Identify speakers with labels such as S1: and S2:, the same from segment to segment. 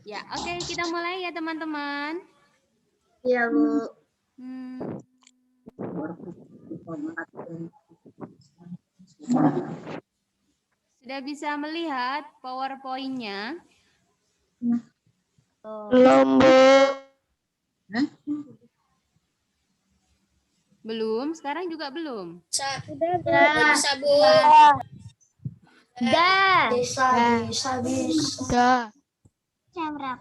S1: Ya, oke, kita mulai ya teman-teman.
S2: Iya, Bu.
S1: Sudah bisa melihat PowerPoint-nya?
S3: Belum, Bu.
S1: Belum, sekarang juga belum.
S2: Sudah, Bu.
S3: Bisa, Bu.
S2: Sudah.
S3: Bisa.
S2: Jam berapa?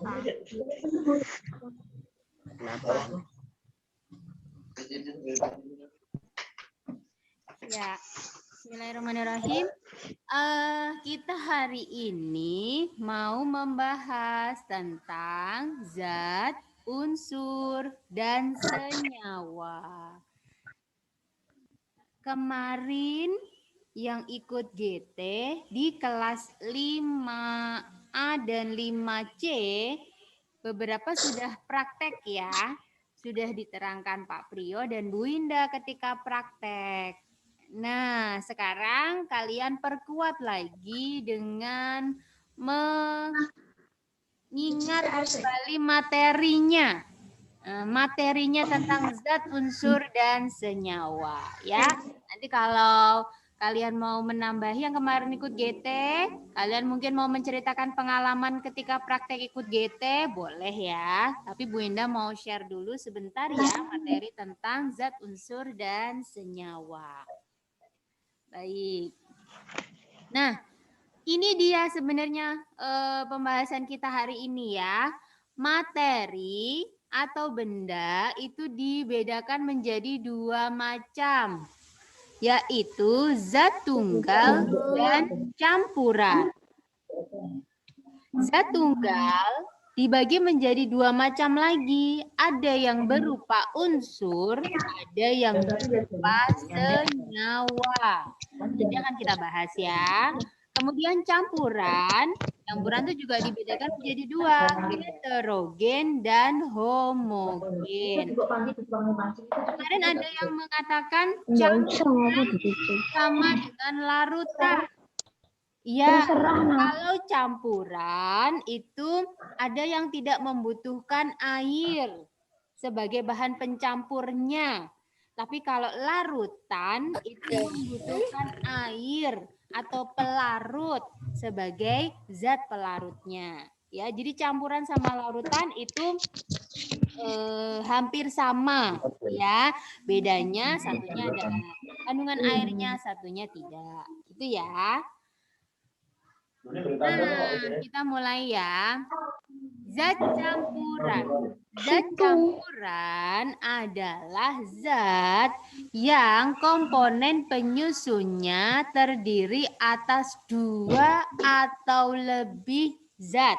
S1: Ya, bismillahirrahmanirrahim. Kita hari ini mau membahas tentang zat, unsur, dan senyawa. Kemarin yang ikut GT di kelas 5A dan 5C, beberapa sudah praktek ya. Sudah diterangkan Pak Priyo dan Bu Indah ketika praktek. Nah, sekarang kalian perkuat lagi dengan mengingat kembali materinya. Materinya tentang zat, unsur, dan senyawa. Ya, nanti kalau kalian mau menambahi yang kemarin ikut GT, kalian mungkin mau menceritakan pengalaman ketika praktek ikut GT, boleh ya. Tapi Bu Indah mau share dulu sebentar ya materi tentang zat, unsur, dan senyawa. Baik. Nah, ini dia sebenarnya pembahasan kita hari ini ya. Materi atau benda itu dibedakan menjadi dua macam, yaitu zat tunggal dan campuran. Zat tunggal dibagi menjadi dua macam lagi. Ada yang berupa unsur, ada yang berupa senyawa. Nanti akan kita bahas ya. Kemudian campuran itu juga dibedakan menjadi dua, heterogen dan homogen. Kemarin ada yang mengatakan campuran sama dengan larutan. Ya, kalau campuran itu ada yang tidak membutuhkan air sebagai bahan pencampurnya. Tapi kalau larutan itu membutuhkan air atau pelarut sebagai zat pelarutnya. Ya, jadi campuran sama larutan itu hampir sama, ya. Bedanya satunya adalah kandungan airnya, satunya tidak. Itu ya. Nah, kita mulai ya. Zat campuran. Zat campuran adalah zat yang komponen penyusunnya terdiri atas dua atau lebih zat.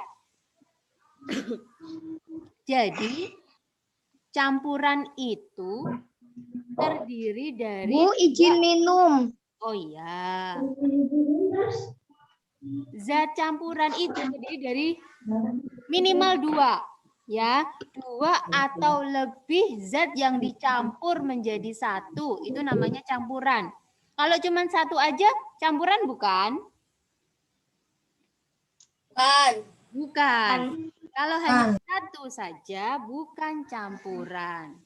S1: Jadi, campuran itu terdiri dari...
S2: Bu, izin minum.
S1: Oh iya. Zat campuran itu terdiri dari minimal dua, ya, dua atau lebih zat yang dicampur menjadi satu, itu namanya campuran. Kalau cuma satu aja, campuran bukan? Bukan. Kalau hanya satu saja, bukan campuran.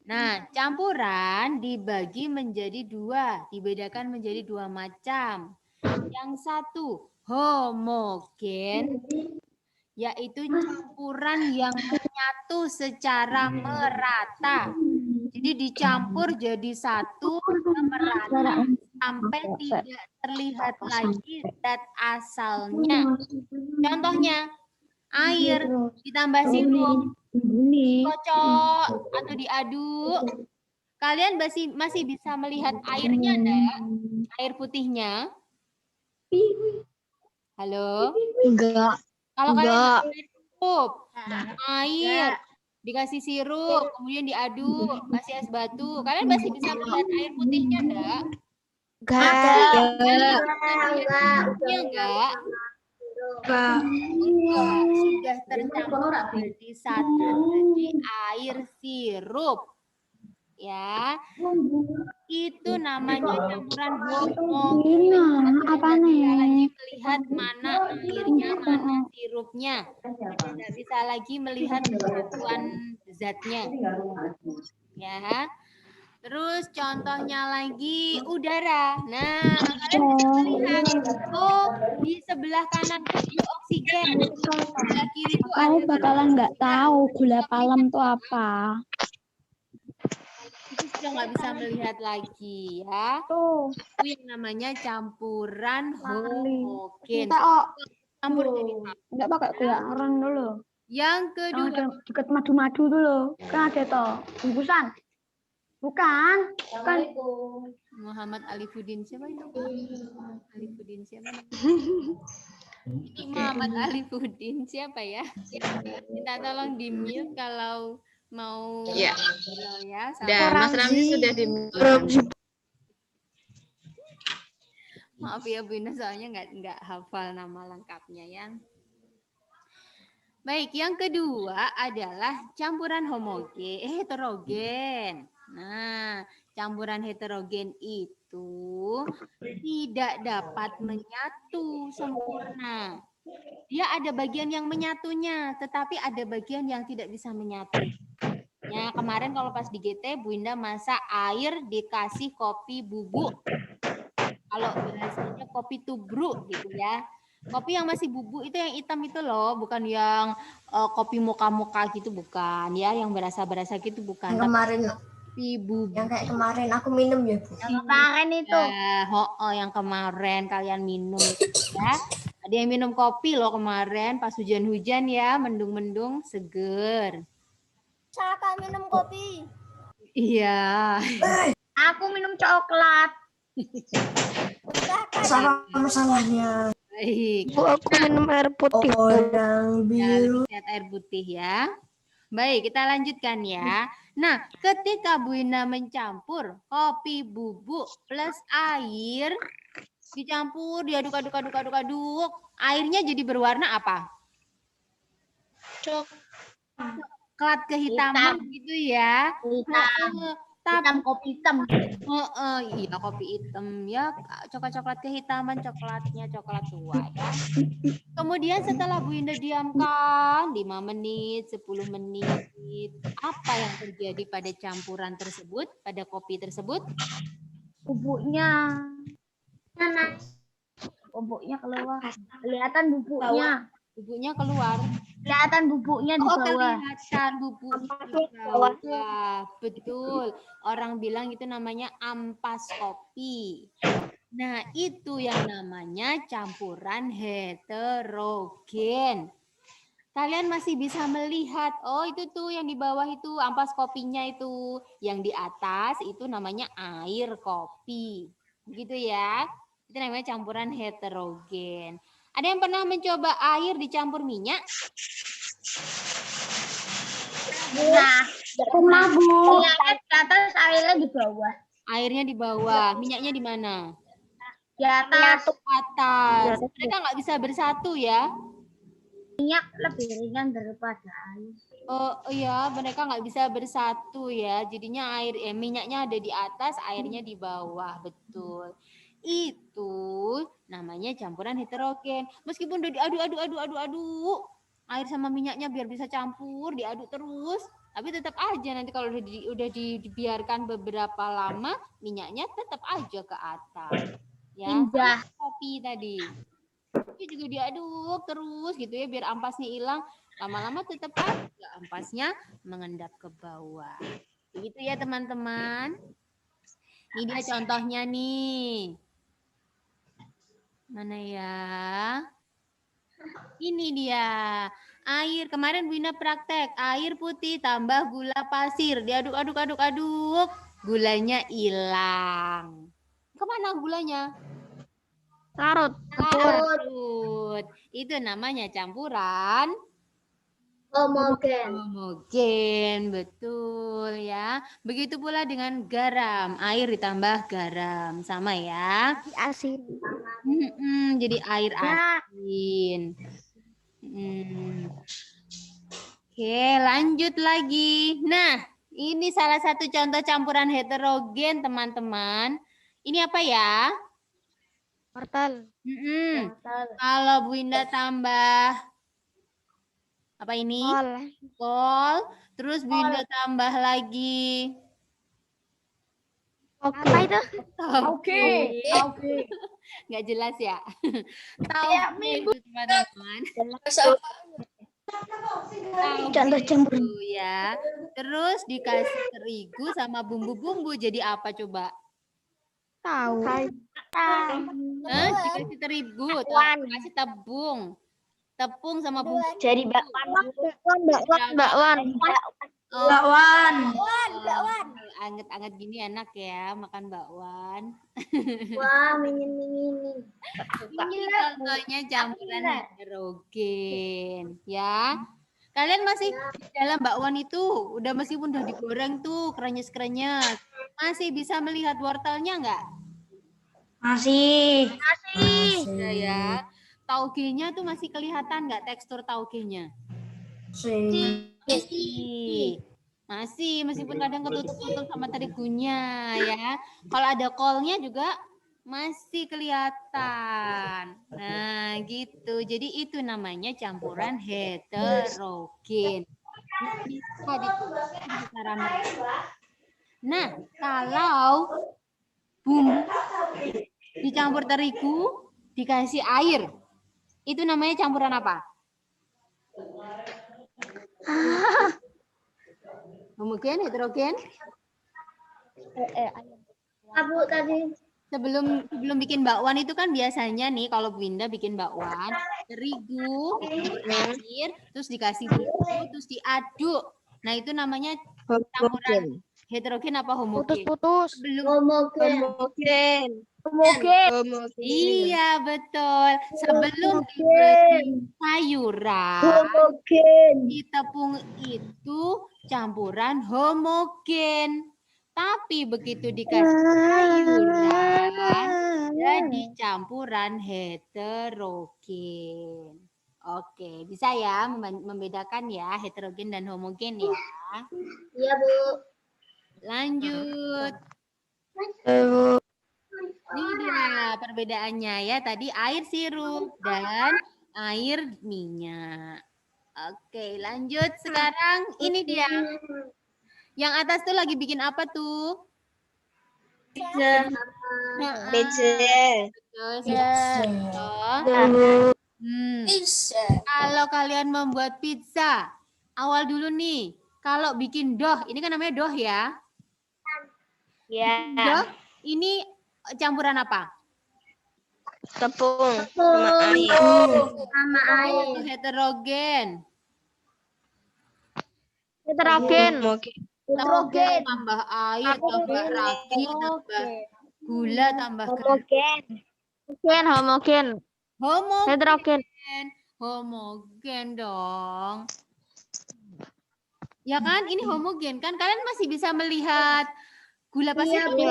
S1: Nah, campuran dibagi menjadi dua, dibedakan menjadi dua macam. Yang satu, homogen, yaitu campuran yang menyatu secara merata. Jadi dicampur jadi satu, merata sampai tidak terlihat lagi zat asalnya. Contohnya, air ditambah sirup, kocok atau diaduk. Kalian masih bisa melihat airnya enggak? Air putihnya? Halo?
S3: Enggak.
S1: Kalau kalian sirup, air, dikasih sirup, kemudian diaduk, kasih es batu, kalian masih bisa melihat air putihnya enggak?
S3: Enggak.
S1: Enggak? Sudah tercampur jadi satu, jadi air sirup. Ya, itu namanya campuran homogen. Apa nih? Lagi melihat mana airnya, mana sirupnya. Kita tidak bisa lagi melihat kesatuan zatnya. Ya. Terus contohnya lagi udara. Nah, kalian bisa melihat, oh di sebelah kanan itu oksigen, sebelah kiri itu
S3: Kamu
S1: ada
S3: bakalan nggak tahu gula palem itu apa.
S1: itu sudah nggak bisa melihat lagi ya.
S3: Tuh.
S1: Itu yang namanya campuran homogen.
S3: Kita
S1: Campur jadi satu.
S3: nggak pakai gula aren dulu.
S1: Yang
S3: Yang
S1: kedua,
S3: ada deket madu-madu dulu. Kan ada toh bungkusan. Bukan. Kan
S1: Muhammad Alifuddin siapa itu? Alifuddin siapa? Ini Muhammad Alifuddin siapa ya? Minta tolong di mute kalau mau
S4: Iya.
S1: ya.
S4: Dan Mas Ramzi sudah di
S1: Maaf ya Bu Ina, soalnya nggak hafal nama lengkapnya ya. Baik, yang kedua adalah campuran heterogen. Nah, campuran heterogen itu tidak dapat menyatu sempurna. Dia ada bagian yang menyatunya, tetapi ada bagian yang tidak bisa menyatu. Ya, kemarin kalau pas di GT, Bu Indah masak air dikasih kopi bubuk. Kalau biasanya kopi tubruk gitu ya. Kopi yang masih bubuk itu yang hitam itu loh, bukan yang kopi moka-moka gitu, bukan ya, yang berasa-berasa gitu bukan.
S2: Yang kemarin,
S1: Kopi bubuk.
S2: yang kayak kemarin aku minum ya Bu.
S3: yang kemarin itu.
S1: Yang kemarin kalian minum ya. Ada yang minum kopi loh kemarin pas hujan-hujan ya, mendung-mendung, seger.
S2: Saya minum kopi.
S1: Iya.
S3: Aku minum coklat.
S2: Sama masalahnya.
S1: Baik.
S3: Bu, aku minum air putih.
S2: Orang biru.
S1: Lihat air putih ya. Baik, kita lanjutkan ya. Nah, ketika Bu Ina mencampur kopi bubuk plus air, dicampur, diaduk, airnya jadi berwarna apa? Coklat kehitaman gitu ya.
S3: Hitam kopi hitam.
S1: Iya kopi hitam ya, coklat kehitaman, coklatnya coklat tua ya. Kemudian setelah Bu Indah diamkan 5 menit, 10 menit, apa yang terjadi pada campuran tersebut, pada kopi tersebut?
S3: Bubuknya keluar. Kelihatan bubuknya.
S1: Bubuknya keluar.
S3: Kelihatan bubuknya di bawah.
S1: Kelihatan bubuk di bawah. Betul. Orang bilang itu namanya ampas kopi. Nah, itu yang namanya campuran heterogen. Kalian masih bisa melihat, oh itu tuh yang di bawah itu ampas kopinya itu. Yang di atas itu namanya air kopi. Begitu ya. Itu namanya campuran heterogen. Ada yang pernah mencoba air dicampur minyak?
S3: Nah, Bu. Minyaknya di atas, airnya di bawah.
S1: Airnya di bawah, minyaknya di mana?
S3: Di atas.
S1: Atas. Mereka nggak bisa bersatu ya?
S3: Minyak lebih ringan daripada air.
S1: Oh iya, mereka nggak bisa bersatu ya. Jadinya minyaknya ada di atas, airnya di bawah, betul. Itu namanya campuran heterogen. Meskipun udah diaduk, air sama minyaknya biar bisa campur, diaduk terus, tapi tetap aja nanti kalau udah dibiarkan beberapa lama, minyaknya tetap aja ke atas. Ya,
S3: Indah.
S1: Kopi tadi. Ini juga diaduk terus gitu ya biar ampasnya hilang. Lama-lama tetap aja ampasnya mengendap ke bawah. Begitu ya teman-teman. Ini dia contohnya nih. Mana ya? Ini dia. Air. Kemarin Bu Ina praktek. Air putih tambah gula pasir. Diaduk. Gulanya hilang. Kemana gulanya?
S3: Larut.
S1: Itu namanya campuran
S2: Homogen,
S1: betul ya. Begitu pula dengan garam, air ditambah garam, sama ya.
S3: Asin.
S1: Jadi air asin. Oke, lanjut lagi. Nah, ini salah satu contoh campuran heterogen, teman-teman. Ini apa ya?
S3: Wortel.
S1: Kalau Bu Indah tambah Apa ini? Kol. Terus Winda tambah lagi.
S3: Apa itu?
S2: Oke.
S1: Nggak jelas ya? Tauge itu teman-teman.
S3: Contoh campur.
S1: Tauge ya. Terus dikasih terigu sama bumbu-bumbu jadi apa coba?
S3: Tahu.
S1: Dikasih terigu, dikasih tepung sama bumbu.
S3: Jadi bakwan.
S1: Oh,
S2: Bakwan.
S1: anget-anget gini enak ya makan bakwan.
S3: Wah, mingin.
S1: Ini contohnya campuran heterogen ya. Kalian masih di dalam bakwan itu udah meskipun udah digoreng tuh krenyes-krenyes. Masih bisa melihat wortelnya nggak?
S2: Masih.
S1: Ada ya. Taugenya tuh masih kelihatan nggak tekstur taugenya? Masih, meskipun kadang ketutup-tutup sama terigunya ya. Kalau ada kolnya juga masih kelihatan. Nah, gitu. Jadi itu namanya campuran heterogen. Bisa ditulis secara merata. Nah, kalau bumbu dicampur terigu, dikasih air, itu namanya campuran apa? Homogen, heterogen?
S3: Abu tadi.
S1: Sebelum bikin bakwan itu kan biasanya nih kalau Bu Winda bikin bakwan, terigu, air, terus dikasih bumbu, terus diaduk. Nah, itu namanya campuran heterogen apa homogen?
S3: Putus-putus.
S1: Homogen. Iya, betul. Sebelum diberi sayuran, di tepung itu campuran homogen. Tapi begitu dikasih sayuran, jadi campuran heterogen. Oke, bisa ya membedakan ya heterogen dan homogen ya.
S3: Iya, Bu.
S1: Lanjut. Ini dia perbedaannya ya. Tadi air sirup dan air minyak. Oke, lanjut. Sekarang ini dia. Yang atas tuh lagi bikin apa tuh?
S3: Pizza.
S1: Kalau kalian membuat pizza, awal dulu nih. Kalau bikin dough, ini kan namanya dough ya. Dough, ini campuran apa?
S3: Tepung sama air.
S1: Itu heterogen. Tambah air, tambah ragi, tambah gula, tambah
S3: Homogen.
S1: Homogen dong. Ya kan? Ini homogen kan? Kalian masih bisa melihat gula pasir ini?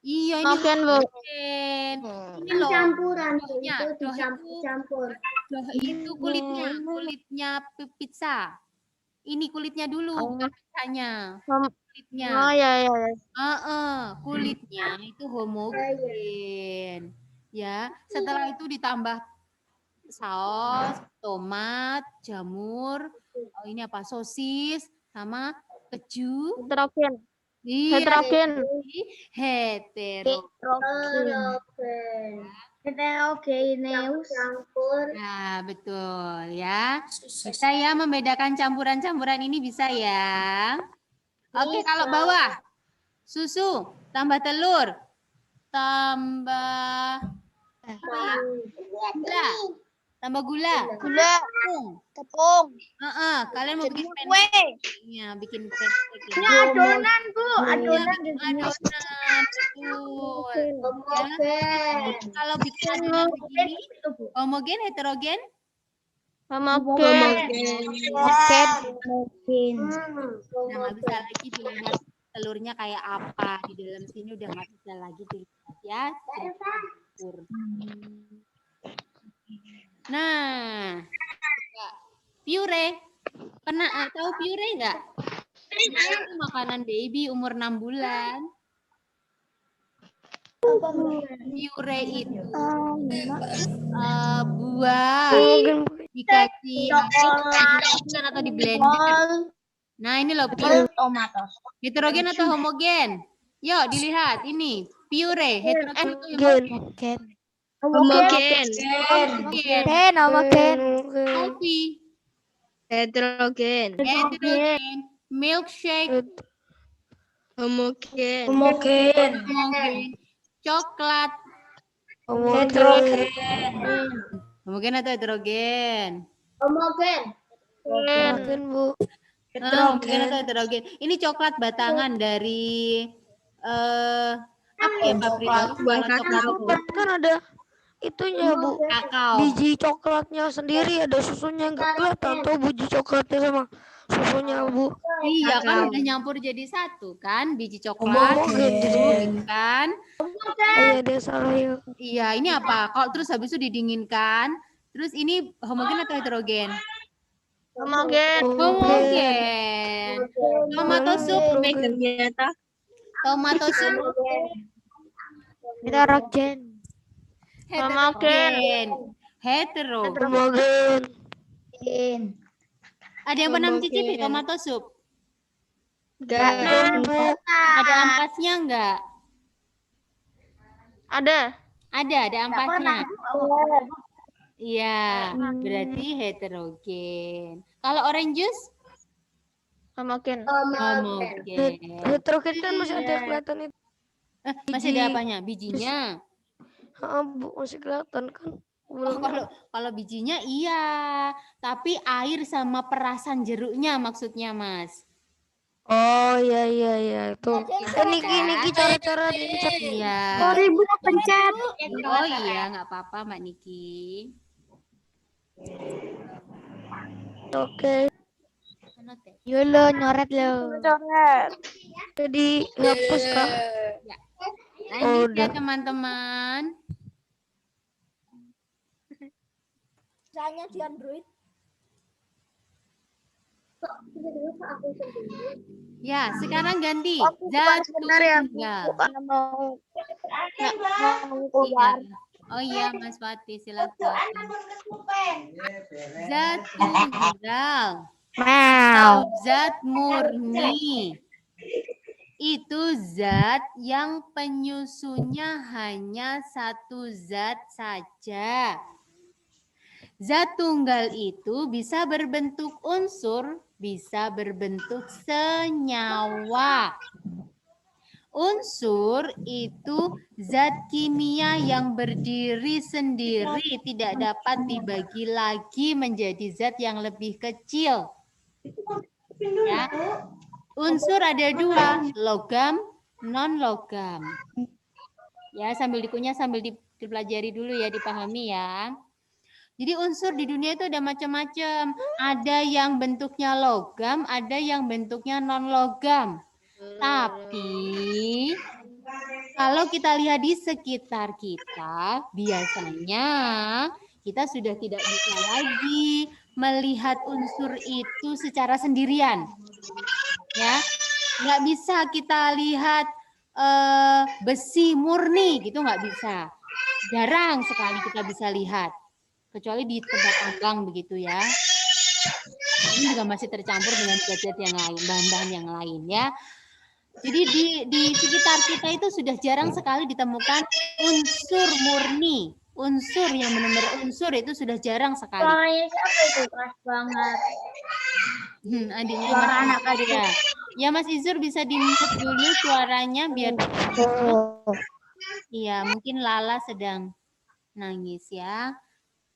S1: Iya, ini homogen. Ini loh.
S3: Campuran
S1: Doh itu kulitnya pizza. Ini kulitnya dulu, bukan pizzanya. Kulitnya. Kulitnya itu homogen. Ya, setelah itu ditambah saus, tomat, jamur, ini apa? Sosis sama keju. Heterogen. Nah, betul ya. Bisa ya membedakan campuran-campuran ini bisa ya. Oke, kalau bawah susu tambah telur tambah gula. Tambah gula. Tepung. Kalian mau bikin pancake? Ya, bikin pancake.
S3: Ini adonan, Bu.
S1: Adonan. Betul. Ya. Kalau bikin adonan begini, homogen, heterogen?
S3: Homogen.
S1: Udah nggak bisa lagi dilihat telurnya kayak apa. Di dalam sini udah nggak bisa lagi dilihat ya. Nah, pure. Pernah tahu pure nggak? Itu makanan baby umur 6 bulan. Pure itu buah dikasih air atau di blender. Nah, ini loh pure
S2: Tomato.
S1: heterogen atau homogen? Yuk dilihat ini pure heterogen atau homogen?
S3: Homogen.
S1: Homogen.
S2: Homogen.
S1: Coffee
S3: Heterogen.
S1: heterogen. Milkshake
S3: Homogen.
S2: Homogen.
S1: homogen. Coklat
S2: Heterogen.
S1: homogen atau heterogen?
S2: Homogen.
S3: Homogen, Bu.
S1: Homogen atau heterogen? Ini coklat batangan dari apa ya pabriknya? Kalau coklat itu
S3: Kan ada itunya, Bu.
S1: kakao.
S3: Biji coklatnya sendiri, ada susunya nggak kelihatan tuh biji coklatnya sama susunya, Bu.
S1: Iya kan udah nyampur jadi satu kan biji coklat
S2: Homogen.
S1: kan?
S3: Iya, dia salah ya.
S1: Iya ini apa? Kalau terus habis itu didinginkan, terus ini homogen atau heterogen?
S3: Homogen.
S1: Homogen. Tomato soup,
S3: ternyata
S1: tomato soup
S3: heterogen.
S1: heterogen. Hetero.
S3: Homogen.
S1: Ada yang pernah mencicipi tomato soup?
S3: Enggak, Bu.
S1: Ada ampasnya enggak?
S3: Ada.
S1: Ada ampasnya. Iya, berarti heterogen. Kalau orange juice?
S3: Homogen.
S1: Homogen.
S3: Heterogen kan masih ada kelihatan itu.
S1: Masih ada apanya? Bijinya.
S3: Bu, masih kelihatan kan.
S1: Oh, kalau bijinya iya, tapi air sama perasan jeruknya maksudnya, Mas.
S3: Oh, iya itu. Niki cara-cara dipencet.
S1: Iya.
S3: Sorry, Bu, pencet.
S1: Oh iya, nggak apa-apa, Mbak Niki.
S3: Oke.
S2: Yolo nyoret lo.
S3: Jadi hapus kah?
S1: Lanjut ya teman-teman.
S2: Misalnya di Android.
S1: Ya, sekarang ganti. Zat tunggal.
S3: Mau
S1: Iya. Oh iya, Mas Fatih, silakan. Zat tunggal. Atau zat murni. Itu zat yang penyusunnya hanya satu zat saja. Zat tunggal itu bisa berbentuk unsur, bisa berbentuk senyawa. Unsur itu zat kimia yang berdiri sendiri, tidak dapat dibagi lagi menjadi zat yang lebih kecil. Ya. Unsur ada dua, logam, non-logam. Ya, sambil dikunyah, sambil dipelajari dulu ya, dipahami ya. Jadi unsur di dunia itu ada macam-macam. Ada yang bentuknya logam, ada yang bentuknya non-logam. Tapi kalau kita lihat di sekitar kita, biasanya kita sudah tidak bisa lagi melihat unsur itu secara sendirian. Ya, nggak bisa kita lihat besi murni gitu, nggak bisa. Jarang sekali kita bisa lihat. Kecuali di tempat tambang begitu ya. Ini juga masih tercampur dengan zat-zat yang lain, bahan-bahan yang lain ya. Jadi di sekitar kita itu sudah jarang sekali ditemukan unsur murni. Unsur yang benar-benar unsur itu sudah jarang sekali.
S2: Suaranya siapa itu? Keras banget.
S1: Adiknya
S2: Suara
S1: Mas
S2: anak
S1: Izur ya. Ya Mas Izur bisa di-mute dulu suaranya biar iya, mungkin Lala sedang nangis ya.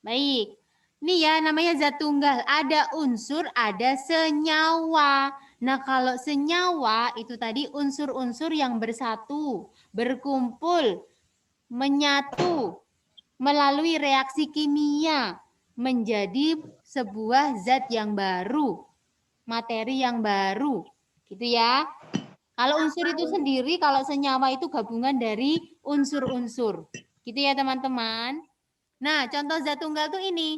S1: Baik, ini ya namanya zat tunggal. Ada unsur, ada senyawa. Nah kalau senyawa itu tadi unsur-unsur yang bersatu, berkumpul, menyatu, melalui reaksi kimia, menjadi sebuah zat yang baru, materi yang baru. Gitu ya. Kalau unsur itu sendiri, kalau senyawa itu gabungan dari unsur-unsur. Gitu ya teman-teman. Nah, contoh zat tunggal tuh ini.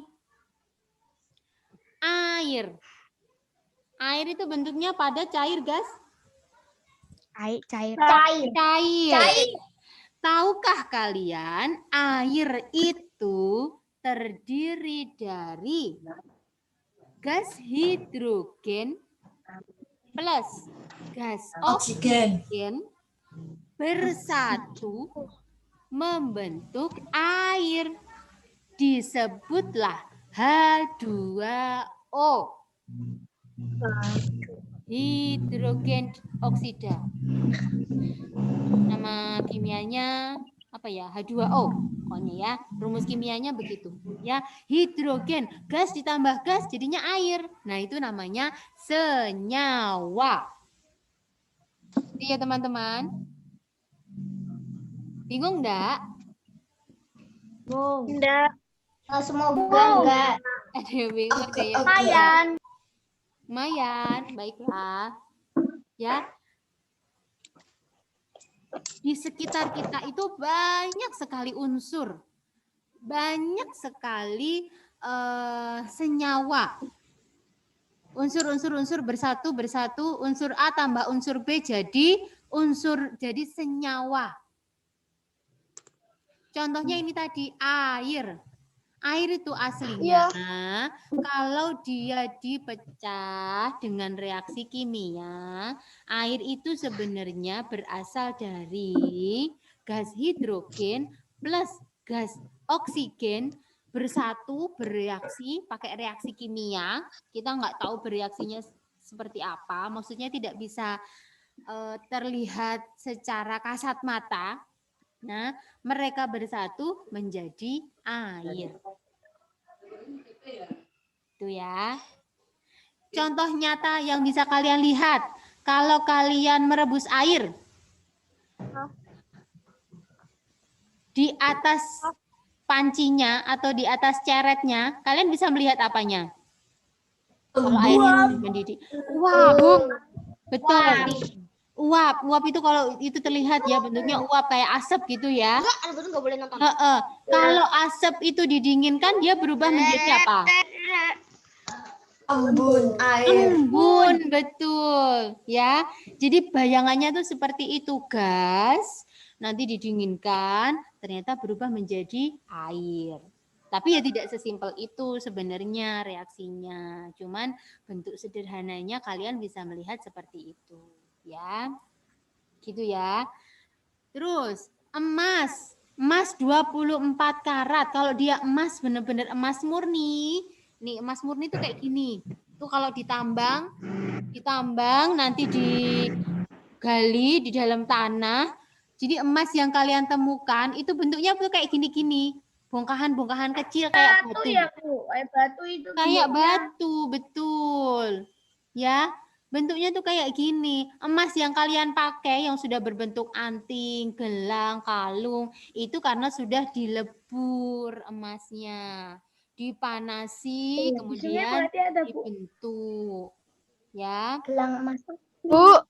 S1: Air. Air itu bentuknya padat, cair, gas?
S2: Cair.
S1: Cair. Tahukah kalian air itu terdiri dari gas hidrogen plus gas oksigen bersatu membentuk air. Disebutlah H2O. Hidrogen oksida. Nama kimianya apa ya? H2O. Pokoknya ya, rumus kimianya begitu. Ya, hidrogen, gas ditambah gas jadinya air. Nah, itu namanya senyawa. Iya, teman-teman. Bingung enggak?
S2: Enggak.
S4: Semoga enggak.
S1: Ada yang bingung, ada yang lumayan. Baiklah. Ya. Di sekitar kita itu banyak sekali unsur. Banyak sekali senyawa. Unsur-unsur bersatu, unsur A tambah unsur B jadi senyawa. Contohnya ini tadi air. Air itu aslinya kalau dia dipecah dengan reaksi kimia, air itu sebenarnya berasal dari gas hidrogen plus gas oksigen bersatu bereaksi pakai reaksi kimia. Kita nggak tahu bereaksinya seperti apa, maksudnya tidak bisa terlihat secara kasat mata. Nah, mereka bersatu menjadi air. Itu ya. Contoh nyata yang bisa kalian lihat. Kalau kalian merebus air. Di atas pancinya atau di atas ceretnya, kalian bisa melihat apanya? Kalau airnya mendidih. Uap. Betul. Uap itu kalau itu terlihat ya bentuknya uap kayak asap gitu ya.
S4: Nggak boleh nonton.
S1: Kalau asap itu didinginkan dia berubah menjadi apa?
S4: Embun air.
S1: Embun, betul ya. Jadi bayangannya tuh seperti itu, gas nanti didinginkan ternyata berubah menjadi air. Tapi ya tidak sesimpel itu sebenarnya reaksinya. Cuman bentuk sederhananya kalian bisa melihat seperti itu. Ya, gitu ya. Terus emas 24 karat. Kalau dia emas benar-benar emas murni. Nih emas murni itu kayak gini. Tuh kalau ditambang nanti digali di dalam tanah. Jadi emas yang kalian temukan itu bentuknya tuh kayak gini-gini. Bongkahan-bongkahan kecil kayak batu.
S2: Ya, Bu. Kayak batu itu.
S1: Kayak batu, betul. Ya. Bentuknya tuh kayak gini. Emas yang kalian pakai yang sudah berbentuk anting, gelang, kalung, itu karena sudah dilebur emasnya. Dipanasi, kemudian dibentuk. Ya.
S2: Gelang emas.
S3: Bu,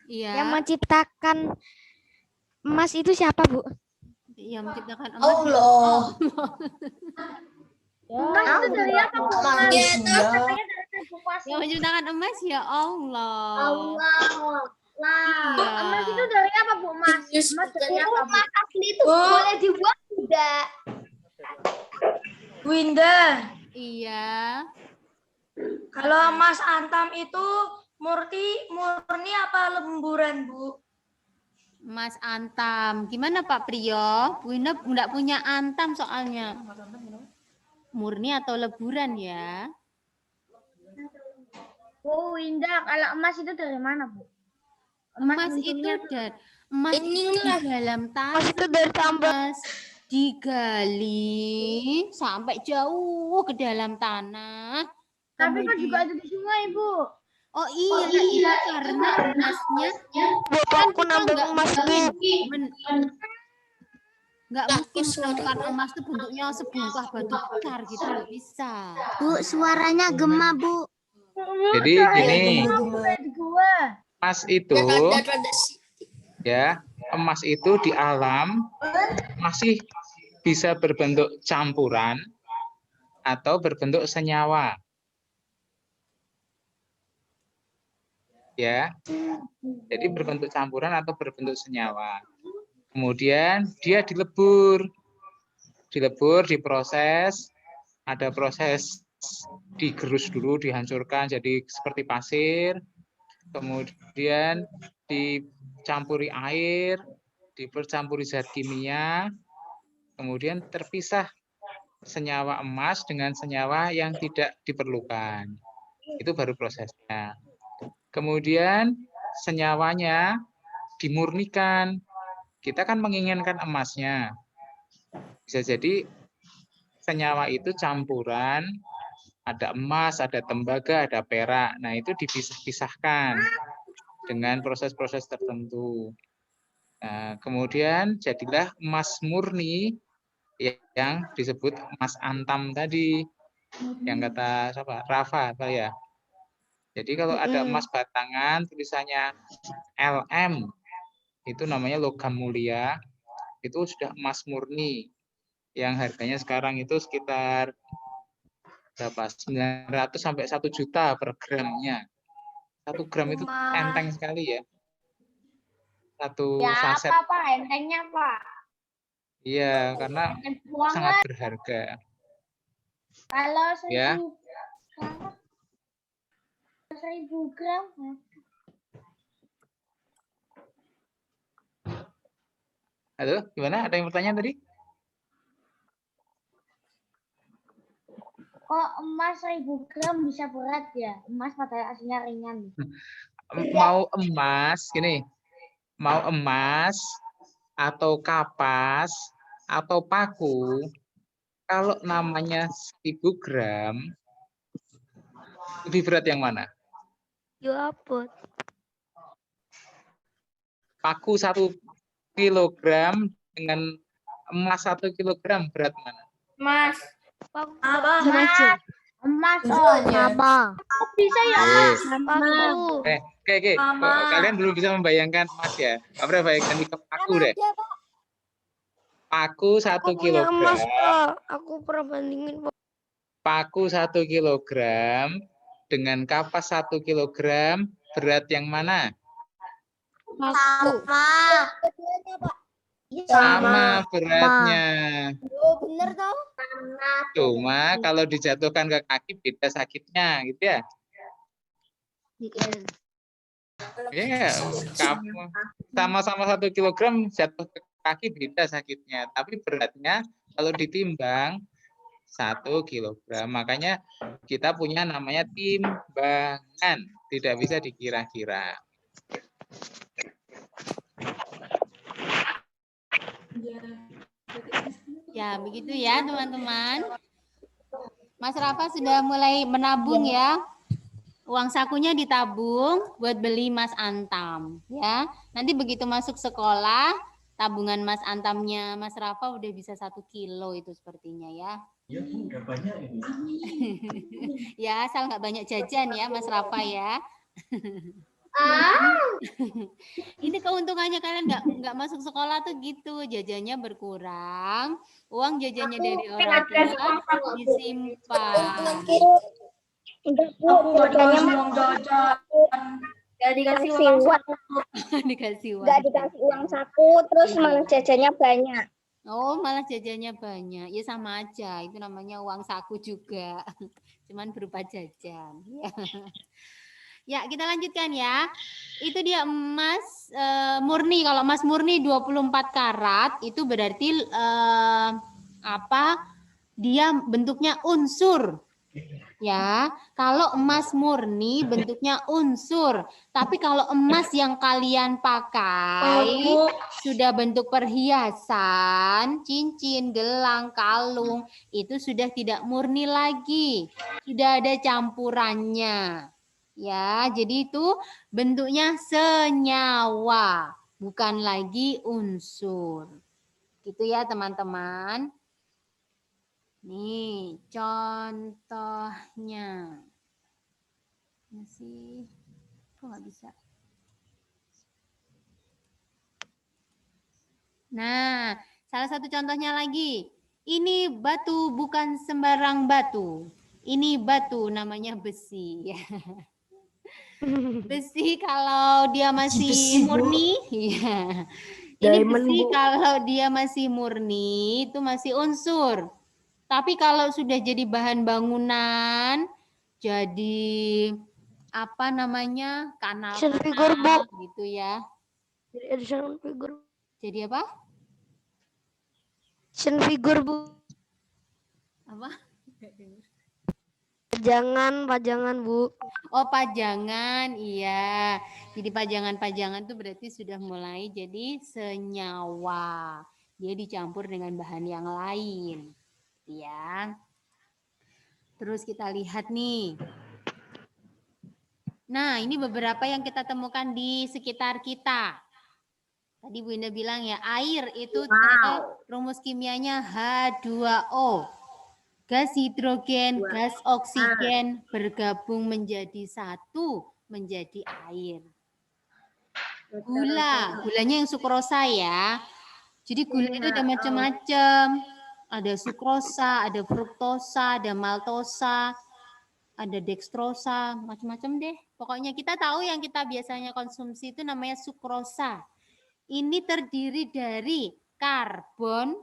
S1: Iya.
S3: yang menciptakan emas itu siapa, Bu?
S1: Yang menciptakan emas.
S4: Allah.
S2: Emas itu dari apa, Bu?
S1: Yang menciptakan emas ya Allah. Iya.
S2: Emas itu dari apa, Bu? Emas dari apa, Bu?
S4: Emas asli itu boleh dibuat tidak?
S5: Winda,
S1: Iya.
S5: kalau emas antam itu murni apa lemburan, Bu?
S1: Mas antam. Gimana Pak Priyo? Bu Ina enggak punya antam soalnya. Murni atau leburan ya?
S2: Bu Winda, kalau emas itu dari mana, Bu?
S1: Emas itu di dalam tanah.
S3: Emas itu dari tambang.
S1: Mas digali sampai jauh ke dalam tanah.
S2: Tapi kan juga ada di sungai, Bu.
S1: Oh iya, karena emasnya kan
S3: Aku
S1: kita
S3: nambah emas, Bu.
S1: nggak mungkin menemukan emas itu bentuknya sebongkah batu besar gitu loh, bisa.
S2: Bu, suaranya gema, Bu.
S6: Jadi gini, emas itu ya, emas itu di alam masih bisa berbentuk campuran atau berbentuk senyawa. Ya. Jadi berbentuk campuran atau berbentuk senyawa. Kemudian dia dilebur. dilebur, diproses, ada proses digerus dulu, dihancurkan jadi seperti pasir, kemudian dicampuri air, dipercampuri zat kimia, kemudian terpisah senyawa emas dengan senyawa yang tidak diperlukan. Itu baru prosesnya. Kemudian senyawanya dimurnikan. Kita kan menginginkan emasnya. Bisa jadi senyawa itu campuran, ada emas, ada tembaga, ada perak. Nah, itu dipisah-pisahkan dengan proses-proses tertentu. Nah, kemudian jadilah emas murni yang disebut emas antam tadi. Yang kata siapa? Rafa, apa ya? Jadi kalau ada emas batangan tulisannya LM, itu namanya logam mulia, itu sudah emas murni. Yang harganya sekarang itu sekitar berapa? 900 sampai 1 juta per gramnya. 1 gram itu enteng sekali ya. Satu saset.
S2: Apa Pak? Entengnya Pak?
S6: Iya, karena sangat berharga.
S2: Kalau 1000
S6: Ya.
S2: 1000 gram.
S6: Halo, gimana? Ada yang bertanya tadi?
S2: Kok emas 1000 gram bisa berat ya? Emas pada aslinya ringan.
S6: Mau emas, gini. Mau emas atau kapas atau paku, kalau namanya 1000 gram, lebih berat yang mana?
S4: Ya apa?
S6: Paku 1 kilogram dengan emas 1 kilogram, berat mana?
S2: Emas.
S5: Apa?
S2: Emas.
S4: Apa?
S2: Bisa ya Mas?
S4: Paku.
S6: Oke. Kalian belum bisa membayangkan emas ya? Nggak pernah bayangkan di paku deh. Paku 1 kilogram.
S4: Aku pernah bandingin.
S6: Paku 1 kilogram dengan kapas 1 kilogram, berat yang mana? Sama beratnya.
S4: Oh, bener tau?
S6: Cuma kalau dijatuhkan ke kaki beda sakitnya, gitu ya? Iya, sama-sama 1 kilogram jatuh ke kaki beda sakitnya, tapi beratnya kalau ditimbang 1 kilogram. Makanya kita punya namanya timbangan, tidak bisa dikira-kira.
S1: Ya, begitu ya teman-teman. Mas Rafa sudah mulai menabung ya. Uang sakunya ditabung buat beli Mas Antam ya. Nanti begitu masuk sekolah, tabungan Mas Antamnya Mas Rafa udah bisa 1 kilo itu sepertinya ya.
S7: Ya, nggak banyak ini.
S1: Ya, asal nggak banyak jajan ya Mas Rafa ya. Ini keuntungannya kalian nggak masuk sekolah tuh gitu, jajannya berkurang, uang jajannya dari orang tua disimpan.
S5: Aku nggak dikasih uang jajan.
S4: Gak dikasih uang saku.
S1: Dikasih uang.
S4: Gak dikasih uang saku, terus malah jajannya banyak.
S1: Oh, malah jajannya banyak. Ya sama aja, itu namanya uang saku juga. Cuman berupa jajan. Ya, kita lanjutkan ya. Itu dia emas murni. Kalau emas murni 24 karat itu berarti dia bentuknya unsur. Ya, kalau emas murni bentuknya unsur. Tapi kalau emas yang kalian pakai sudah bentuk perhiasan, cincin, gelang, kalung, itu sudah tidak murni lagi. Sudah ada campurannya. Ya, jadi itu bentuknya senyawa, bukan lagi unsur. Gitu ya, teman-teman. Nih, contohnya. Masih, kok nggak bisa? Nah, salah satu contohnya lagi. Ini batu bukan sembarang batu. Ini batu namanya besi. Besi kalau dia masih murni, ya. Ini besi kalau dia masih murni itu masih unsur. Tapi kalau sudah jadi bahan bangunan, jadi apa namanya, kanal-kanal gitu ya.
S4: Jadi action figure.
S1: Jadi apa?
S4: Action figure Bu.
S1: Apa?
S4: Pajangan Bu.
S1: Oh, pajangan, iya. Jadi pajangan-pajangan itu berarti sudah mulai jadi senyawa. Dia dicampur dengan bahan yang lain. Ya. Terus kita lihat nih. Nah, ini beberapa yang kita temukan di sekitar kita. Tadi Bu Indah bilang ya, air itu rumus kimianya H2O. Gas hidrogen, gas oksigen bergabung menjadi satu, menjadi air. Gulanya yang sukrosa ya. Jadi gula itu ada macam-macam. Ada sukrosa, ada fruktosa, ada maltosa, ada dextrosa, macam-macam deh. Pokoknya kita tahu yang kita biasanya konsumsi itu namanya sukrosa. Ini terdiri dari karbon,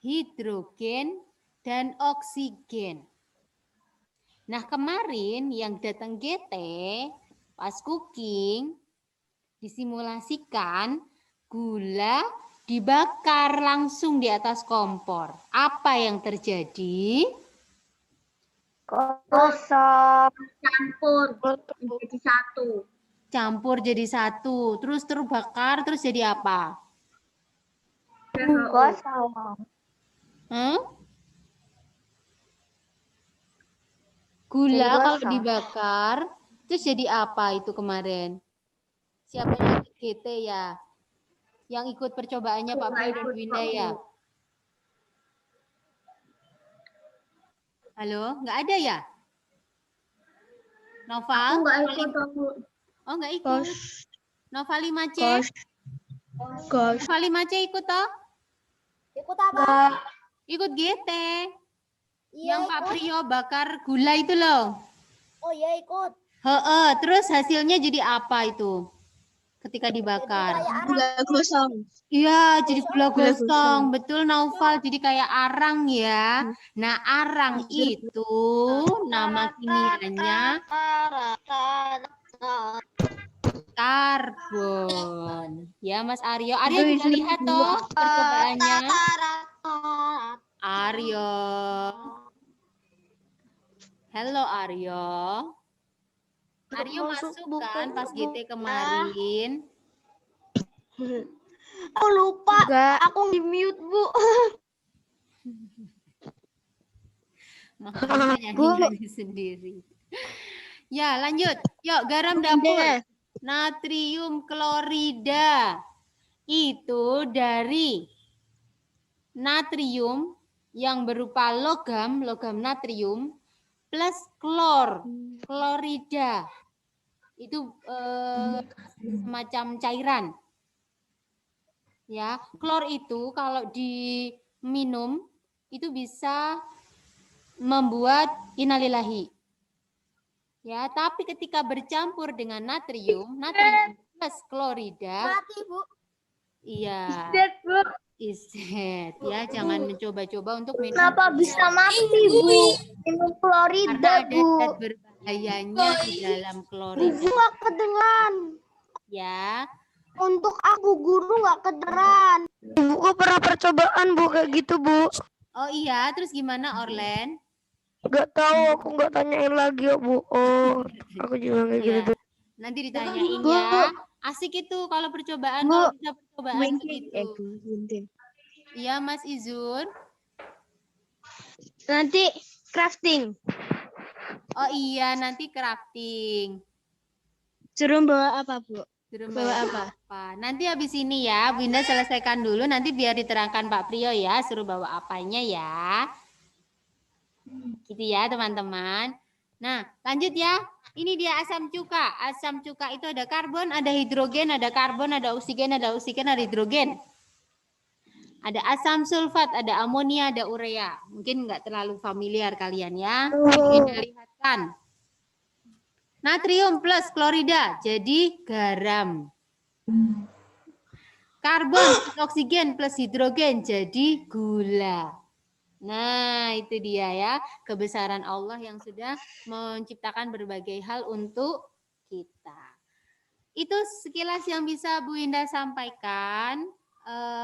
S1: hidrogen, dan oksigen. Nah, kemarin yang datang GT pas cooking disimulasikan gula dibakar langsung di atas kompor. Apa yang terjadi?
S4: Kosong.
S2: Campur jadi satu.
S1: Campur jadi satu. Terus terbakar, terus jadi apa?
S4: Kosong.
S1: Gula
S4: Jadi
S1: kalau
S4: kosong.
S1: dibakar, terus jadi apa itu kemarin? Siapa yang ikut GT ya? Yang ikut percobaannya Pak Prio dan Winda ya? Halo, nggak ada ya? Noval?
S2: Aku nggak ikut aku.
S1: Oh, nggak ikut. Noval 5C? Noval 5C ikut toh?
S4: Ikut apa?
S1: Ikut GT.
S4: Iya,
S1: Yang Pak Prio bakar gula itu loh.
S4: Oh iya ikut.
S1: Terus hasilnya jadi apa itu? Ketika dibakar.
S4: Gula gosong.
S1: Iya, jadi gula gosong. Betul, Naufal. Jadi kayak arang ya. Nah, arang itu nama kimianya karbon. Ya, Mas Aryo. Aryo bisa lihat toh percobaannya. Aryo. Halo Aryo. Aryo masuk kan pas GT kemarin?
S4: Aku lupa. Aku di-mute, Bu.
S1: Makanya nyanyi sendiri. Ya, lanjut. Yuk, garam dapur. Natrium klorida. Itu dari natrium yang berupa logam natrium plus klorida. Itu semacam cairan. Ya, klor itu kalau diminum itu bisa membuat innalillahi. Ya, tapi ketika bercampur dengan natrium plus klorida.
S4: Mati, Bu.
S1: Iya. Is dead. Ya, jangan mencoba-coba untuk minum.
S2: Kenapa bisa mati, Bu? Minum
S1: Karena
S2: klorida,
S1: ada
S2: Bu.
S1: zat berbahayanya di dalam klorida.
S4: Nggak kedengeran.
S1: Ya.
S4: Untuk aku guru nggak kedengeran. Ibu pernah percobaan Bu kayak gitu Bu.
S1: Oh iya, terus gimana Orlen?
S4: Nggak tahu, aku nggak tanyain lagi ya Bu. Oh, aku juga kayak
S1: Ya.
S4: gitu.
S1: Nanti ditanyain ya. Asik itu kalau percobaan, kalau bisa percobaan begitu. Iya, Mas Izur.
S4: Nanti crafting.
S1: Oh iya, nanti crafting.
S4: Suruh bawa apa Bu?
S1: Suruh bawa apa? Nanti habis ini ya, Winda selesaikan dulu. Nanti biar diterangkan Pak Prio ya, suruh bawa apanya ya. Gitu ya, teman-teman. Nah, lanjut ya. Ini dia asam cuka. Asam cuka itu ada karbon, ada hidrogen, ada karbon, ada oksigen, ada hidrogen. Ada asam sulfat, ada amonia, ada urea. Mungkin nggak terlalu familiar kalian ya. Kita lihatkan. Natrium plus klorida jadi garam. Karbon plus oksigen plus hidrogen jadi gula. Nah, itu dia ya, kebesaran Allah yang sudah menciptakan berbagai hal untuk kita. Itu sekilas yang bisa Bu Indah sampaikan.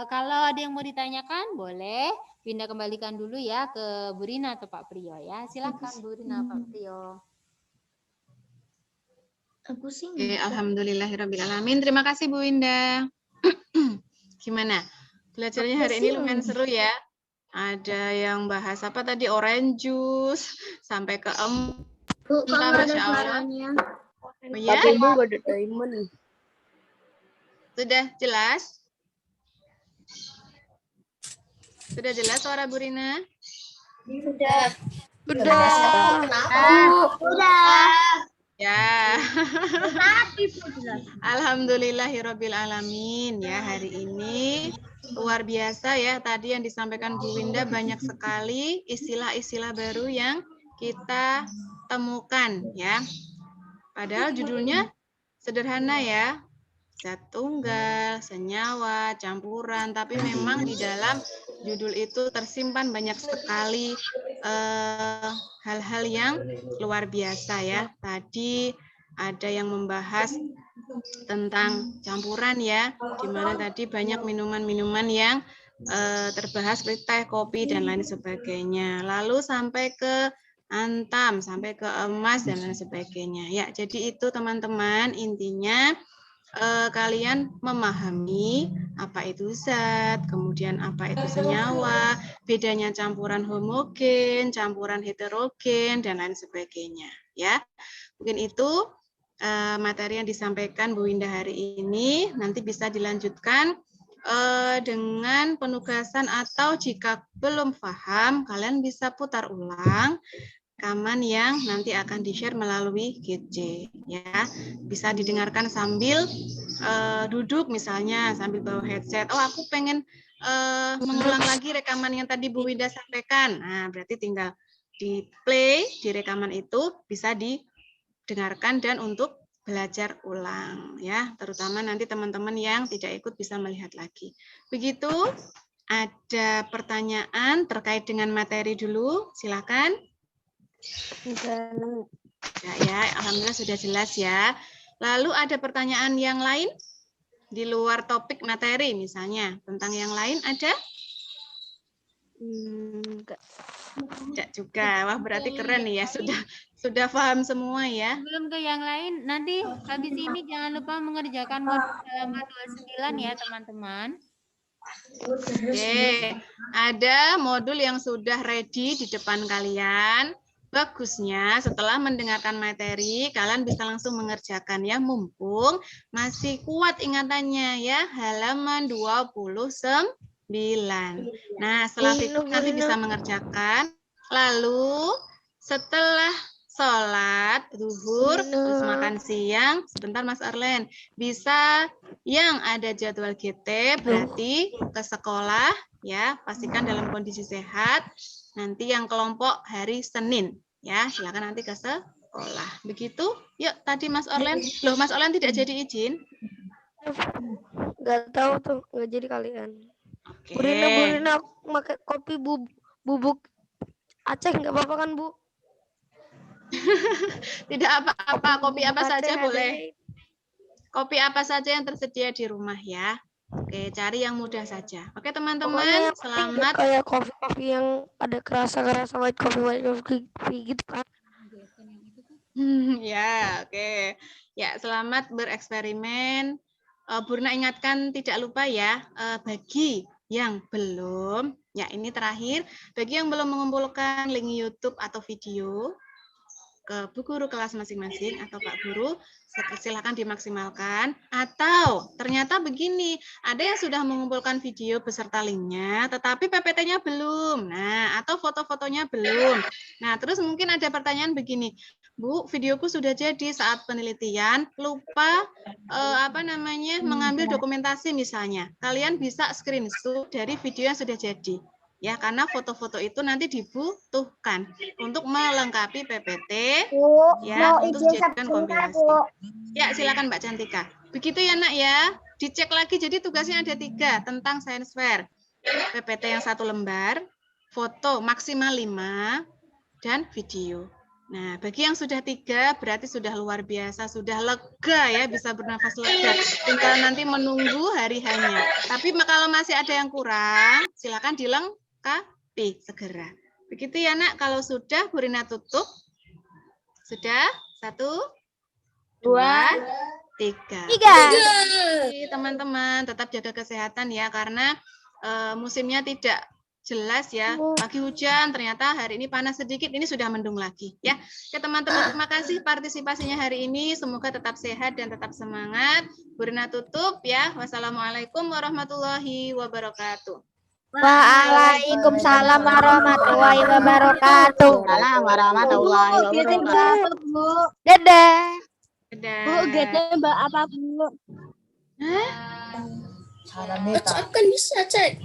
S1: Kalau ada yang mau ditanyakan, boleh Bu Indah kembalikan dulu ya ke Bu Rina atau Pak Priyo ya. Silakan Bu Rina, Pak Priyo.
S8: Oke, alhamdulillahirrabbilalamin. Terima kasih Bu Indah. Gimana? Belajarnya hari ini lumayan seru ya. Ada yang bahas apa tadi, orange juice sampai ke Masya Allah. Oh, ya? Sudah jelas? Sudah jelas suara Bu Rina?
S4: Udah.
S8: Ya. Alhamdulillahirrabbilalamin ya, hari ini luar biasa ya, tadi yang disampaikan Bu Winda banyak sekali istilah-istilah baru yang kita temukan ya. Padahal judulnya sederhana ya, zat tunggal, senyawa, campuran, tapi memang di dalam judul itu tersimpan banyak sekali hal-hal yang luar biasa ya. Tadi ada yang membahas tentang campuran ya, di mana tadi banyak minuman-minuman yang terbahas seperti teh, kopi, dan lain sebagainya. Lalu sampai ke antam, sampai ke emas, dan lain sebagainya. Ya, jadi itu teman-teman, intinya kalian memahami apa itu zat, kemudian apa itu senyawa, bedanya campuran homogen, campuran heterogen, dan lain sebagainya. Ya, mungkin itu materi yang disampaikan Bu Winda hari ini. Nanti bisa dilanjutkan dengan penugasan, atau jika belum paham, kalian bisa putar ulang rekaman yang nanti akan di-share melalui GC. Ya, bisa didengarkan sambil duduk misalnya, sambil bawa headset. Oh, aku pengen mengulang lagi rekaman yang tadi Bu Winda sampaikan. Nah, berarti tinggal di play di rekaman itu, bisa didengarkan dan untuk belajar ulang ya, terutama nanti teman-teman yang tidak ikut bisa melihat lagi. Begitu. Ada pertanyaan terkait dengan materi dulu, silakan. Ya, alhamdulillah sudah jelas ya. Lalu ada pertanyaan yang lain di luar topik materi, misalnya tentang yang lain ada? Tidak juga. Wah, berarti keren nih ya, sudah paham semua ya.
S1: Belum ke yang lain, nanti habis ini jangan lupa mengerjakan modul halaman 29 ya teman-teman.
S8: Oke, ada modul yang sudah ready di depan kalian. Bagusnya setelah mendengarkan materi, kalian bisa langsung mengerjakan ya, mumpung masih kuat ingatannya ya, halaman 29. Nah, setelah itu nanti bisa mengerjakan. Lalu setelah sholat zuhur, terus makan siang, sebentar Mas Arlen, bisa yang ada jadwal GT berarti ke sekolah ya, pastikan dalam kondisi sehat. Nanti yang kelompok hari Senin ya, silakan nanti ke sekolah. Begitu. Yuk, tadi Mas Orlen. Loh, Mas Orlen tidak jadi izin?
S4: Nggak tahu tuh, nggak jadi kalian.
S8: Oke.
S4: Bu Rina pakai kopi bubuk Aceh, nggak apa-apa kan Bu?
S8: Tidak apa-apa, kopi apa saja boleh. Kopi apa saja yang tersedia di rumah ya. Oke, cari yang mudah saja. Oke teman-teman, selamat.
S4: Kayak kopi yang ada kerasa white coffee gitu kan?
S8: Ya, oke. Ya, selamat bereksperimen. Bu Rina ingatkan tidak lupa ya, bagi yang belum, ya ini terakhir, bagi yang belum mengumpulkan link YouTube atau video ke Bu Guru kelas masing-masing atau Pak Guru, silakan dimaksimalkan. Atau ternyata begini, ada yang sudah mengumpulkan video beserta linknya, tetapi PPT-nya belum. Nah, atau foto-fotonya belum. Nah, terus mungkin ada pertanyaan begini, Bu, videoku sudah jadi saat penelitian, lupa mengambil dokumentasi misalnya. Kalian bisa screenshot dari video yang sudah jadi. Ya, karena foto-foto itu nanti dibutuhkan untuk melengkapi PPT, ya, untuk dijadikan kompilasi. Ya, silakan Mbak Cantika. Begitu ya, Nak ya. dicek lagi. Jadi tugasnya ada 3 tentang science fair. PPT yang 1 lembar, foto maksimal 5, dan video. Nah, bagi yang sudah 3 berarti sudah luar biasa, sudah lega ya, bisa bernafas lega. Tinggal nanti menunggu hari hanya. Tapi kalau masih ada yang kurang, silakan dilengkapi segera. Begitu ya nak, kalau sudah Bu Rina tutup. Sudah? 1, 2, 3. Teman-teman tetap jaga kesehatan ya, karena musimnya tidak jelas ya, pagi hujan, ternyata hari ini panas sedikit, ini sudah mendung lagi ya. Oke teman-teman, terima kasih partisipasinya hari ini, semoga tetap sehat dan tetap semangat. Bu Rina tutup ya. Wassalamualaikum warahmatullahi wabarakatuh.
S4: Waalaikumsalam warahmatullahi wabarakatuh.
S2: Waalaikumsalam warahmatullahi wabarakatuh.
S4: Dadah.
S8: Dadah.
S2: Bu, Mbak apa Bu?
S8: Hah?
S5: WhatsApp kan bisa cek.